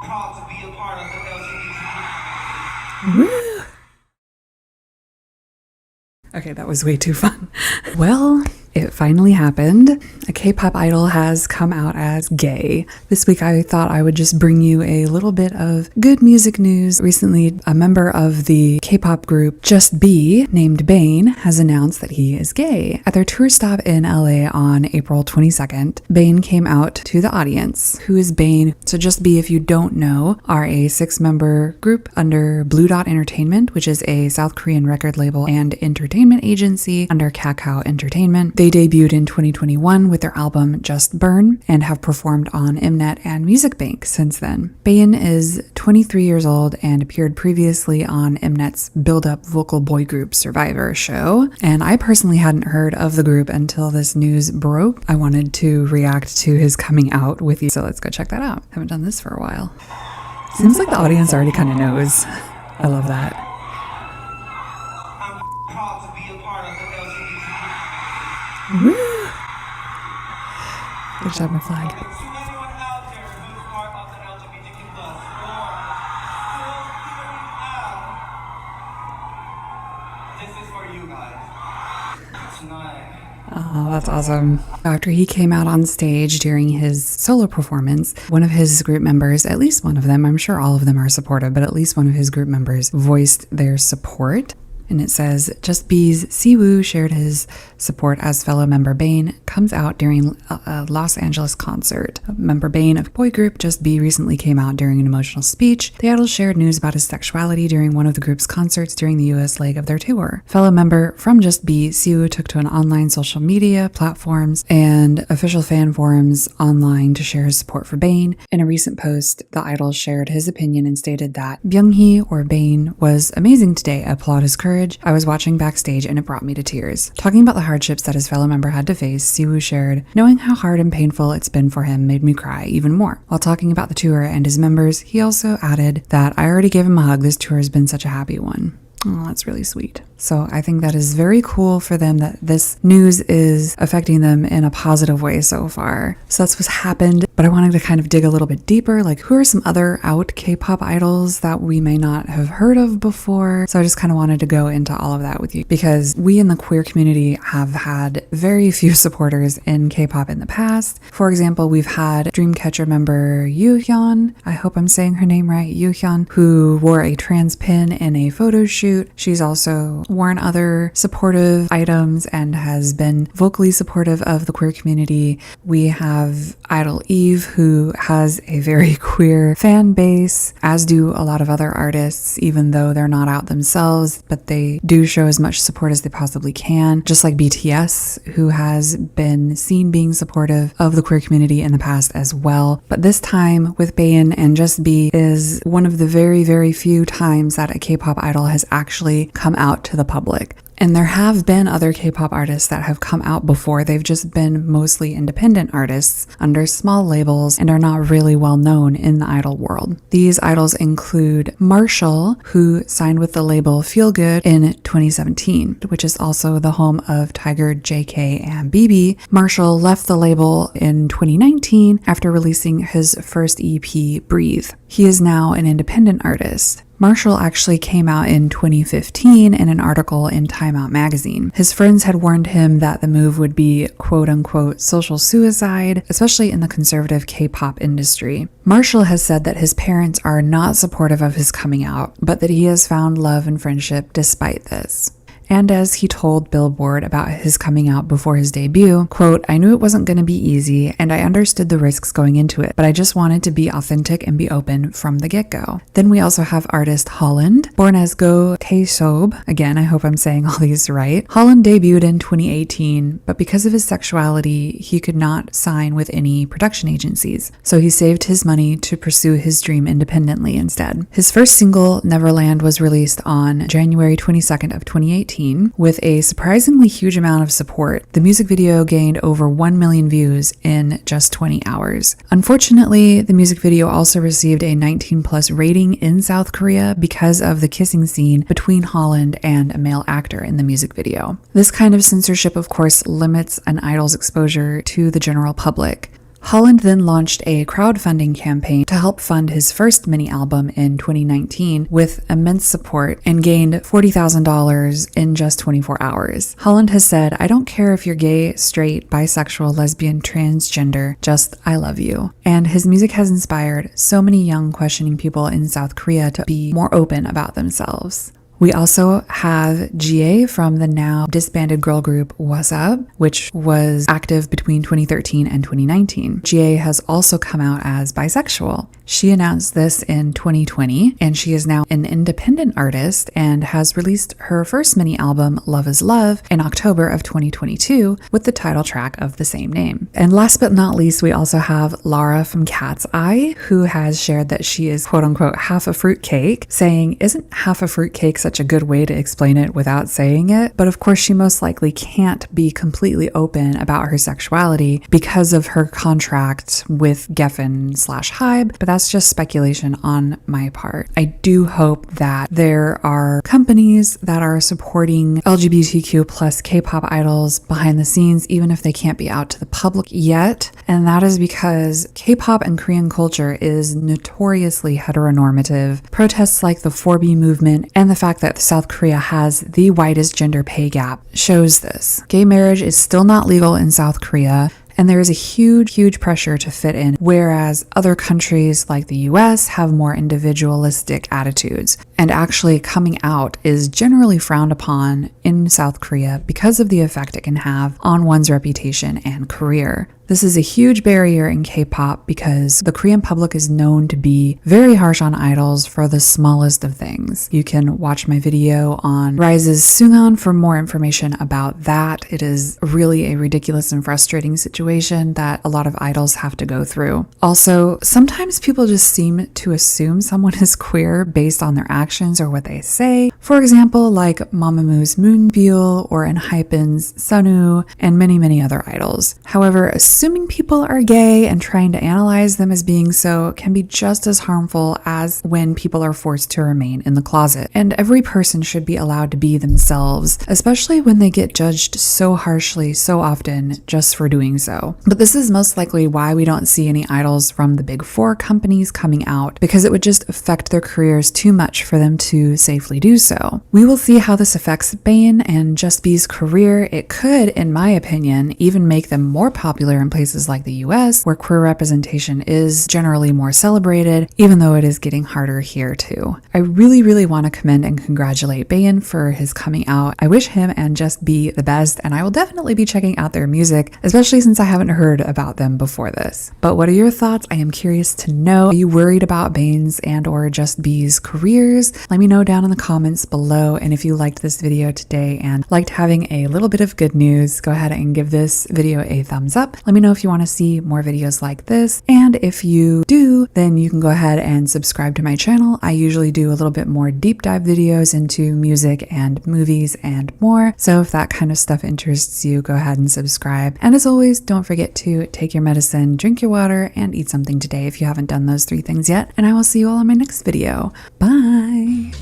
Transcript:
proud to be a part of the LGBT. Woo! Okay, that was way too fun. Well, it finally happened. A K-pop idol has come out as gay. This week I thought I would just bring you a little bit of good music news. Recently, a member of the K-pop group Just B, named Bane, has announced that he is gay. At their tour stop in LA on April 22nd, Bane came out to the audience. Who is Bane? So Just B, if you don't know, are a 6-member group under Blue Dot Entertainment, which is a South Korean record label and entertainment agency under Kakao Entertainment. They debuted in 2021 with their album Just Burn and have performed on Mnet and Music Bank since then. Bane is 23 years old and appeared previously on Mnet's build-up vocal boy group Survivor show, and I personally hadn't heard of the group until this news broke. I wanted to react to his coming out with you, so let's go check that out. Haven't done this for a while. Seems like the audience already kind of knows. I love that. Woo! Good job, my flag. This is for you guys. Tonight. Oh, that's awesome. After he came out on stage during his solo performance, one of his group members, at least one of them, I'm sure all of them are supportive, but at least one of his group members voiced their support. And it says, Just B's Siwoo shared his support as fellow member Bane comes out during a Los Angeles concert. Member Bane of boy group Just B recently came out during an emotional speech. The idol shared news about his sexuality during one of the group's concerts during the US leg of their tour. Fellow member from Just B, Siwoo took to an online social media platforms and official fan forums online to share his support for Bane. In a recent post, the idol shared his opinion and stated that Byung-hee, or Bane, was amazing today. I applaud his courage. I was watching backstage and it brought me to tears. Talking about the hardships that his fellow member had to face, Siwoo shared, knowing how hard and painful it's been for him made me cry even more. While talking about the tour and his members, he also added that I already gave him a hug. This tour has been such a happy one. Oh, that's really sweet. So I think that is very cool for them that this news is affecting them in a positive way so far. So that's what's happened. But I wanted to kind of dig a little bit deeper, like who are some other out K-pop idols that we may not have heard of before? So I just kind of wanted to go into all of that with you because we in the queer community have had very few supporters in K-pop in the past. For example, we've had Dreamcatcher member Yoo-hyun, I hope I'm saying her name right, Yoo-hyun, who wore a trans pin in a photo shoot. She's also worn other supportive items and has been vocally supportive of the queer community. We have Idol Eve, who has a very queer fan base, as do a lot of other artists, even though they're not out themselves, but they do show as much support as they possibly can. Just like BTS, who has been seen being supportive of the queer community in the past as well. But this time with Bane and Just B is one of the very, very few times that a K-pop idol has actually come out to the public. And there have been other K-pop artists that have come out before. They've just been mostly independent artists under small labels and are not really well known in the idol world. These idols include Marshall, who signed with the label Feel Good in 2017, which is also the home of Tiger, JK, and BB. Marshall left the label in 2019 after releasing his first EP, Breathe. He is now an independent artist. Marshall actually came out in 2015 in an article in Time Out magazine. His friends had warned him that the move would be quote-unquote social suicide, especially in the conservative K-pop industry. Marshall has said that his parents are not supportive of his coming out, but that he has found love and friendship despite this. And as he told Billboard about his coming out before his debut, quote, I knew it wasn't going to be easy and I understood the risks going into it, but I just wanted to be authentic and be open from the get-go. Then we also have artist Holland, born as Go Tae-sob. Again, I hope I'm saying all these right. Holland debuted in 2018, but because of his sexuality, he could not sign with any production agencies. So he saved his money to pursue his dream independently instead. His first single, Neverland, was released on January 22nd of 2018. With a surprisingly huge amount of support. The music video gained over 1 million views in just 20 hours. Unfortunately, the music video also received a 19+ rating in South Korea because of the kissing scene between Holland and a male actor in the music video. This kind of censorship, of course, limits an idol's exposure to the general public. Holland then launched a crowdfunding campaign to help fund his first mini album in 2019 with immense support and gained $40,000 in just 24 hours. Holland has said, "I don't care if you're gay, straight, bisexual, lesbian, transgender, just I love you." And his music has inspired so many young questioning people in South Korea to be more open about themselves. We also have GA from the now disbanded girl group What's Up, which was active between 2013 and 2019. GA has also come out as bisexual. She announced this in 2020, and she is now an independent artist and has released her first mini album, Love is Love, in October of 2022 with the title track of the same name. And last but not least, we also have Lara from Cat's Eye, who has shared that she is quote unquote half a fruitcake, saying, "Isn't half a fruitcake such a good way to explain it without saying it?" But of course, she most likely can't be completely open about her sexuality because of her contract with Geffen/Hybe, but that's just speculation on my part. I do hope that there are companies that are supporting LGBTQ plus K-pop idols behind the scenes, even if they can't be out to the public yet. And that is because K-pop and Korean culture is notoriously heteronormative. Protests like the 4B movement and the fact that South Korea has the widest gender pay gap shows this. Gay marriage is still not legal in South Korea, and there is a huge pressure to fit in, whereas other countries like the US have more individualistic attitudes. And actually coming out is generally frowned upon in South Korea because of the effect it can have on one's reputation and career. This is a huge barrier in K-pop because the Korean public is known to be very harsh on idols for the smallest of things. You can watch my video on Rise's Sungan for more information about that. It is really a ridiculous and frustrating situation that a lot of idols have to go through. Also, sometimes people just seem to assume someone is queer based on their actions or what they say. For example, like Mamamoo's Moonbyul or ENHYPEN's Sunwoo and many other idols. However, assuming people are gay and trying to analyze them as being so can be just as harmful as when people are forced to remain in the closet. And every person should be allowed to be themselves, especially when they get judged so harshly so often just for doing so. But this is most likely why we don't see any idols from the big four companies coming out, because it would just affect their careers too much for them to safely do so. We will see how this affects Bane and Just B's career. It could, in my opinion, even make them more popular in places like the US, where queer representation is generally more celebrated, even though it is getting harder here too. I really want to commend and congratulate Bane for his coming out. I wish him and Just B the best, and I will definitely be checking out their music, especially since I haven't heard about them before this. But what are your thoughts? I am curious to know. Are you worried about Bane's and or Just B's careers? Let me know down in the comments below, and if you liked this video today and liked having a little bit of good news, go ahead and give this video a thumbs up. Let me know if you want to see more videos like this, and if you do, then you can go ahead and subscribe to my channel. I usually do a little bit more deep dive videos into music and movies and more, so if that kind of stuff interests you, go ahead and subscribe. And as always, don't forget to take your medicine, drink your water, and eat something today if you haven't done those 3 things yet, and I will see you all in my next video. Bye!